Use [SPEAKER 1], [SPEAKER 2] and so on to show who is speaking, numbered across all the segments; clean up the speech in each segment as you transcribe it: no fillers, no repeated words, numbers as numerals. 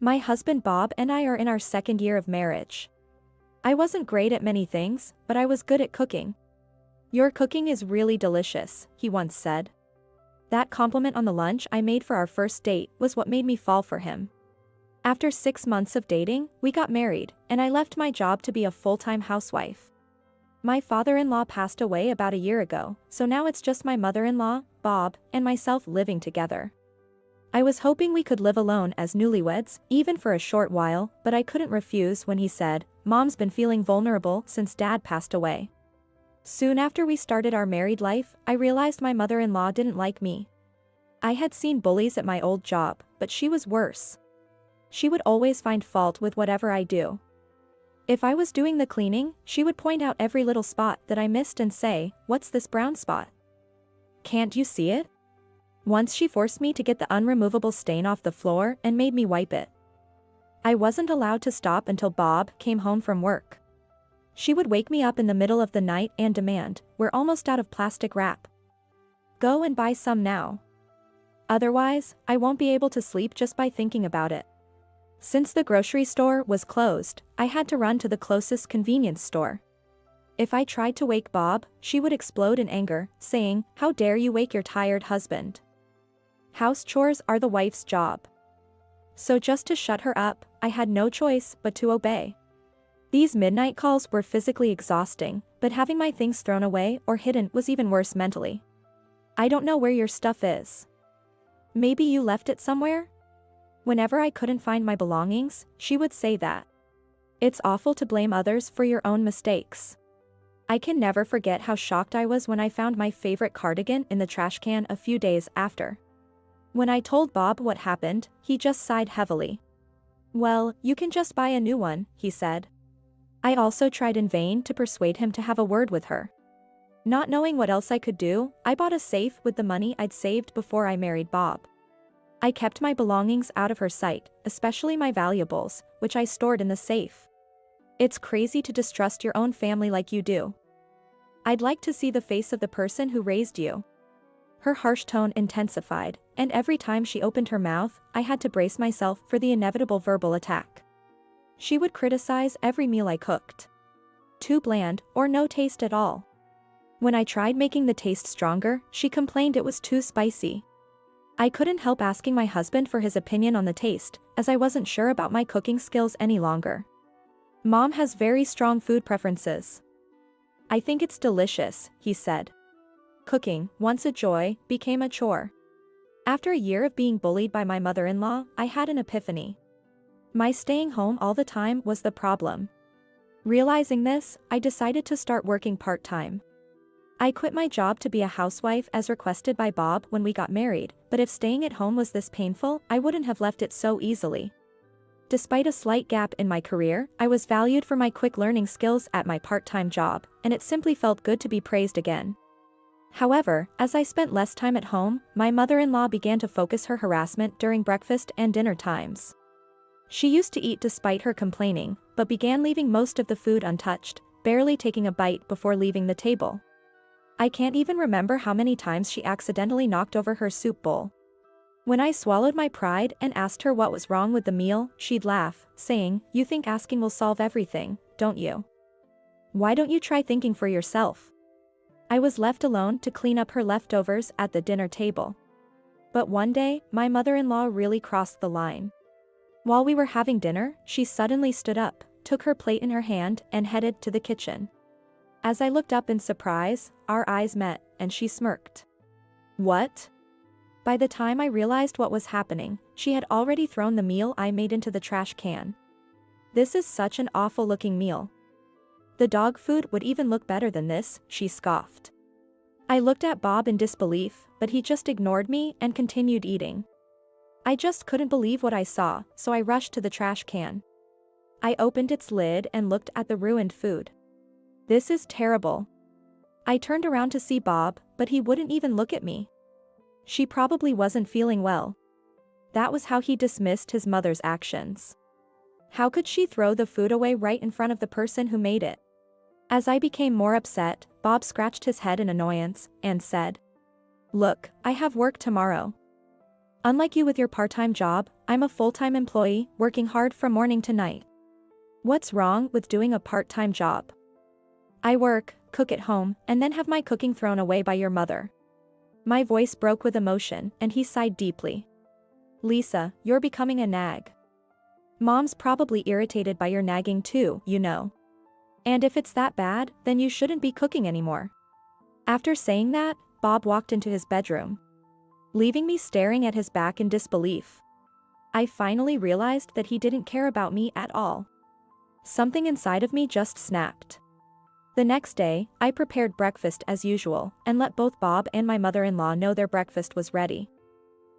[SPEAKER 1] My husband Bob and I are in our second year of marriage. I wasn't great at many things, but I was good at cooking. Your cooking is really delicious, he once said. That compliment on the lunch I made for our first date was what made me fall for him. After 6 months of dating, we got married, and I left my job to be a full-time housewife. My father-in-law passed away about a year ago, so now it's just my mother-in-law, Bob, and myself living together. I was hoping we could live alone as newlyweds, even for a short while, but I couldn't refuse when he said, "Mom's been feeling vulnerable since Dad passed away." Soon after we started our married life, I realized my mother-in-law didn't like me. I had seen bullies at my old job, but she was worse. She would always find fault with whatever I do. If I was doing the cleaning, she would point out every little spot that I missed and say, "What's this brown spot? Can't you see it?" Once she forced me to get the unremovable stain off the floor and made me wipe it. I wasn't allowed to stop until Bob came home from work. She would wake me up in the middle of the night and demand, "We're almost out of plastic wrap. Go and buy some now. Otherwise, I won't be able to sleep just by thinking about it." Since the grocery store was closed, I had to run to the closest convenience store. If I tried to wake Bob, she would explode in anger, saying, "How dare you wake your tired husband? House chores are the wife's job." So just to shut her up, I had no choice but to obey. These midnight calls were physically exhausting, but having my things thrown away or hidden was even worse mentally. "I don't know where your stuff is. Maybe you left it somewhere?" Whenever I couldn't find my belongings, she would say that. It's awful to blame others for your own mistakes. I can never forget how shocked I was when I found my favorite cardigan in the trash can a few days after. When I told Bob what happened, he just sighed heavily. "Well, you can just buy a new one," he said. I also tried in vain to persuade him to have a word with her. Not knowing what else I could do, I bought a safe with the money I'd saved before I married Bob. I kept my belongings out of her sight, especially my valuables, which I stored in the safe. It's crazy to distrust your own family like you do. I'd like to see the face of the person who raised you. Her harsh tone intensified, and every time she opened her mouth, I had to brace myself for the inevitable verbal attack. She would criticize every meal I cooked. Too bland, or no taste at all. When I tried making the taste stronger, she complained it was too spicy. I couldn't help asking my husband for his opinion on the taste, as I wasn't sure about my cooking skills any longer. "Mom has very strong food preferences. I think it's delicious," he said. Cooking, once a joy, became a chore. After a year of being bullied by my mother-in-law, I had an epiphany. My staying home all the time was the problem. Realizing this, I decided to start working part-time. I quit my job to be a housewife as requested by Bob when we got married, but if staying at home was this painful, I wouldn't have left it so easily. Despite a slight gap in my career, I was valued for my quick learning skills at my part-time job, and it simply felt good to be praised again. However, as I spent less time at home, my mother-in-law began to focus her harassment during breakfast and dinner times. She used to eat despite her complaining, but began leaving most of the food untouched, barely taking a bite before leaving the table. I can't even remember how many times she accidentally knocked over her soup bowl. When I swallowed my pride and asked her what was wrong with the meal, she'd laugh, saying, "You think asking will solve everything, don't you? Why don't you try thinking for yourself?" I was left alone to clean up her leftovers at the dinner table. But one day, my mother-in-law really crossed the line. While we were having dinner, she suddenly stood up, took her plate in her hand, and headed to the kitchen. As I looked up in surprise, our eyes met, and she smirked. "What?" By the time I realized what was happening, she had already thrown the meal I made into the trash can. "This is such an awful-looking meal. The dog food would even look better than this," she scoffed. I looked at Bob in disbelief, but he just ignored me and continued eating. I just couldn't believe what I saw, so I rushed to the trash can. I opened its lid and looked at the ruined food. "This is terrible." I turned around to see Bob, but he wouldn't even look at me. She probably wasn't feeling well. That was how he dismissed his mother's actions. How could she throw the food away right in front of the person who made it? As I became more upset, Bob scratched his head in annoyance and said, "Look, I have work tomorrow. Unlike you with your part-time job, I'm a full-time employee, working hard from morning to night. What's wrong with doing a part-time job? I work, cook at home, and then have my cooking thrown away by your mother. My voice broke with emotion, and he sighed deeply. Lisa, you're becoming a nag. Mom's probably irritated by your nagging too, you know. And if it's that bad, then you shouldn't be cooking anymore. After saying that, Bob walked into his bedroom, leaving me staring at his back in disbelief. I finally realized that he didn't care about me at all. Something inside of me just snapped. The next day, I prepared breakfast as usual, and let both Bob and my mother-in-law know their breakfast was ready.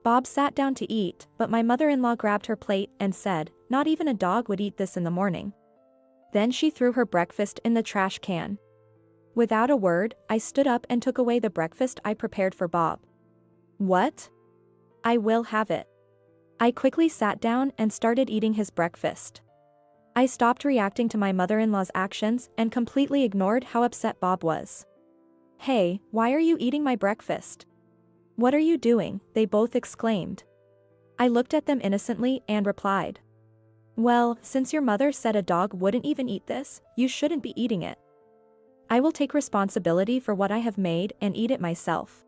[SPEAKER 1] Bob sat down to eat, but my mother-in-law grabbed her plate and said, "Not even a dog would eat this in the morning." Then she threw her breakfast in the trash can. Without a word, I stood up and took away the breakfast I prepared for Bob. What? I will have it. I quickly sat down and started eating his breakfast. I stopped reacting to my mother-in-law's actions and completely ignored how upset Bob was. Hey, why are you eating my breakfast? What are you doing? They both exclaimed. I looked at them innocently and replied. Well, since your mother said a dog wouldn't even eat this, you shouldn't be eating it. I will take responsibility for what I have made and eat it myself.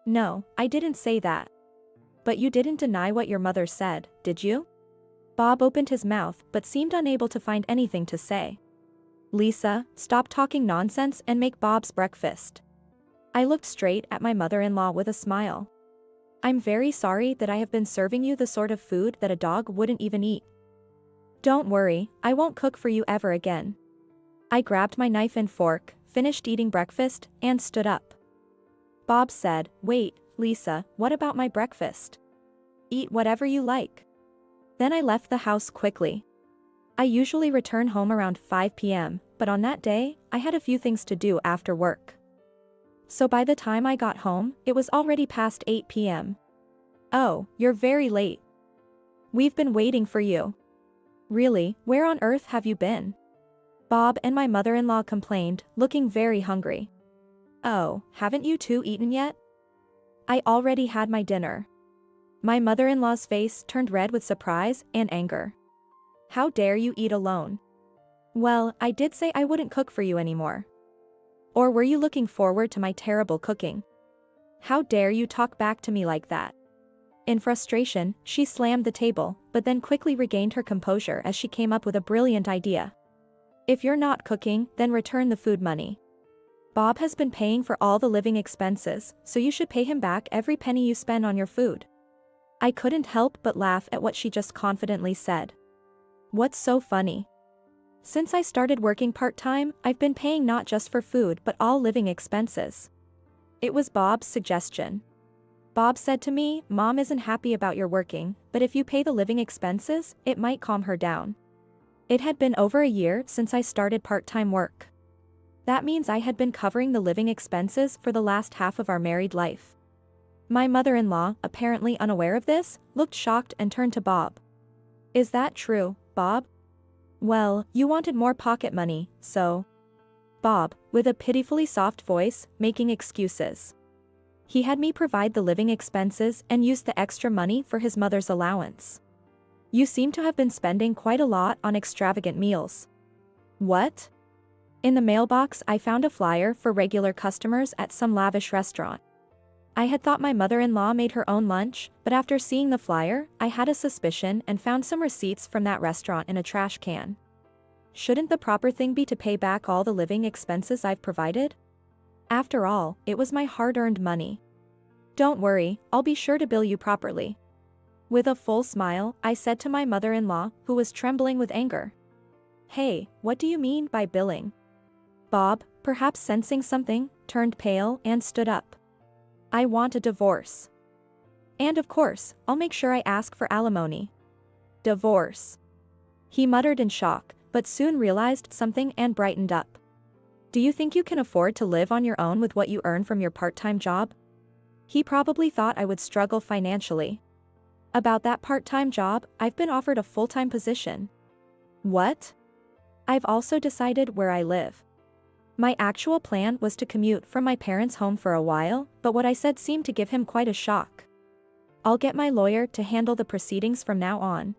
[SPEAKER 1] No, I didn't say that. But you didn't deny what your mother said, did you? Bob opened his mouth but seemed unable to find anything to say. Lisa, stop talking nonsense and make Bob's breakfast. I looked straight at my mother-in-law with a smile. I'm very sorry that I have been serving you the sort of food that a dog wouldn't even eat. Don't worry, I won't cook for you ever again. I grabbed my knife and fork, finished eating breakfast, and stood up. Bob said, Wait, Lisa, what about my breakfast? Eat whatever you like. Then I left the house quickly. I usually return home around 5 p.m., but on that day, I had a few things to do after work. So by the time I got home, it was already past 8 p.m. Oh, you're very late. We've been waiting for you. Really, where on earth have you been? Bob and my mother-in-law complained, looking very hungry. Oh, haven't you two eaten yet? I already had my dinner. My mother-in-law's face turned red with surprise and anger. How dare you eat alone? Well, I did say I wouldn't cook for you anymore. Or were you looking forward to my terrible cooking? How dare you talk back to me like that? In frustration, she slammed the table, but then quickly regained her composure as she came up with a brilliant idea. If you're not cooking, then return the food money. Bob has been paying for all the living expenses, so you should pay him back every penny you spend on your food. I couldn't help but laugh at what she just confidently said. What's so funny? Since I started working part-time, I've been paying not just for food but all living expenses. It was Bob's suggestion. Bob said to me, Mom isn't happy about your working, but if you pay the living expenses, it might calm her down. It had been over a year since I started part-time work. That means I had been covering the living expenses for the last half of our married life. My mother-in-law, apparently unaware of this, looked shocked and turned to Bob. Is that true, Bob? Well, you wanted more pocket money, so... Bob, with a pitifully soft voice, making excuses. He had me provide the living expenses and use the extra money for his mother's allowance. You seem to have been spending quite a lot on extravagant meals. What? In the mailbox I found a flyer for regular customers at some lavish restaurant. I had thought my mother-in-law made her own lunch, but after seeing the flyer, I had a suspicion and found some receipts from that restaurant in a trash can. Shouldn't the proper thing be to pay back all the living expenses I've provided? After all, it was my hard-earned money. Don't worry, I'll be sure to bill you properly. With a full smile, I said to my mother-in-law, who was trembling with anger. Hey, what do you mean by billing? Bob, perhaps sensing something, turned pale and stood up. I want a divorce. And of course, I'll make sure I ask for alimony. Divorce. He muttered in shock, but soon realized something and brightened up. Do you think you can afford to live on your own with what you earn from your part-time job? He probably thought I would struggle financially. About that part-time job, I've been offered a full-time position. What? I've also decided where I live. My actual plan was to commute from my parents' home for a while, but what I said seemed to give him quite a shock. I'll get my lawyer to handle the proceedings from now on.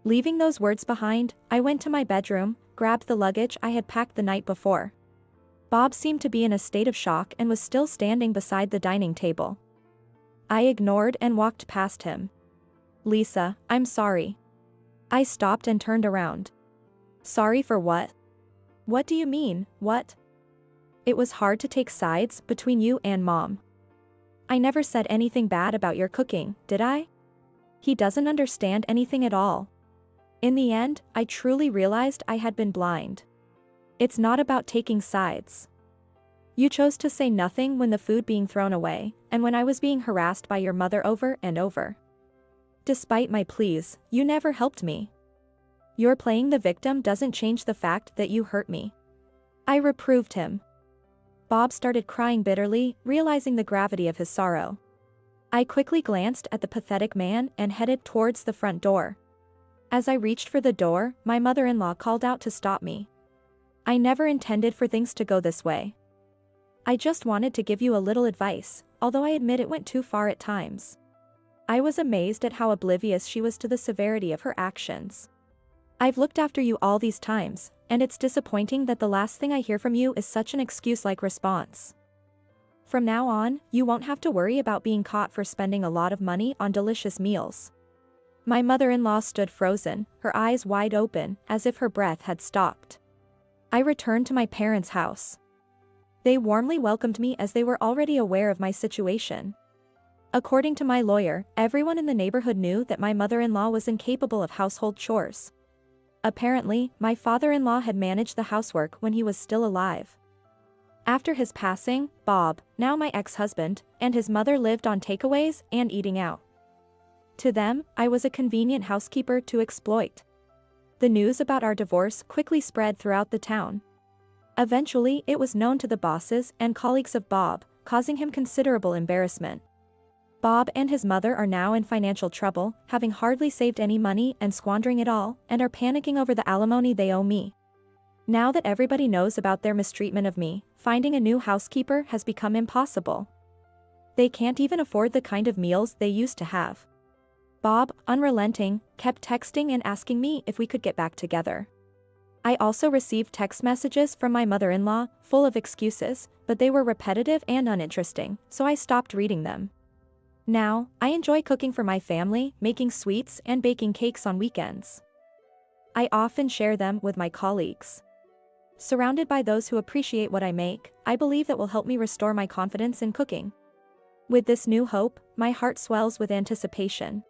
[SPEAKER 1] Leaving those words behind, I went to my bedroom, grabbed the luggage I had packed the night before. Bob seemed to be in a state of shock and was still standing beside the dining table. I ignored and walked past him. "Lisa, I'm sorry." I stopped and turned around. "Sorry for what?" "What do you mean, what?" "It was hard to take sides between you and Mom." "I never said anything bad about your cooking, did I?" He doesn't understand anything at all. In the end, I truly realized I had been blind. It's not about taking sides. You chose to say nothing when the food being thrown away, and when I was being harassed by your mother over and over. Despite my pleas, you never helped me. Your playing the victim doesn't change the fact that you hurt me. I reproved him. Bob started crying bitterly, realizing the gravity of his sorrow. I quickly glanced at the pathetic man and headed towards the front door. As I reached for the door, my mother-in-law called out to stop me. "I never intended for things to go this way. I just wanted to give you a little advice, although I admit it went too far at times." I was amazed at how oblivious she was to the severity of her actions. "I've looked after you all these times, and it's disappointing that the last thing I hear from you is such an excuse-like response. From now on, you won't have to worry about being caught for spending a lot of money on delicious meals." My mother-in-law stood frozen, her eyes wide open, as if her breath had stopped. I returned to my parents' house. They warmly welcomed me as they were already aware of my situation. According to my lawyer, everyone in the neighborhood knew that my mother-in-law was incapable of household chores. Apparently, my father-in-law had managed the housework when he was still alive. After his passing, Bob, now my ex-husband, and his mother lived on takeaways and eating out. To them, I was a convenient housekeeper to exploit. The news about our divorce quickly spread throughout the town. Eventually, it was known to the bosses and colleagues of Bob, causing him considerable embarrassment. Bob and his mother are now in financial trouble, having hardly saved any money and squandering it all, and are panicking over the alimony they owe me. Now that everybody knows about their mistreatment of me, finding a new housekeeper has become impossible. They can't even afford the kind of meals they used to have. Bob, unrelenting, kept texting and asking me if we could get back together. I also received text messages from my mother-in-law, full of excuses, but they were repetitive and uninteresting, so I stopped reading them. Now, I enjoy cooking for my family, making sweets and baking cakes on weekends. I often share them with my colleagues. Surrounded by those who appreciate what I make, I believe that will help me restore my confidence in cooking. With this new hope, my heart swells with anticipation.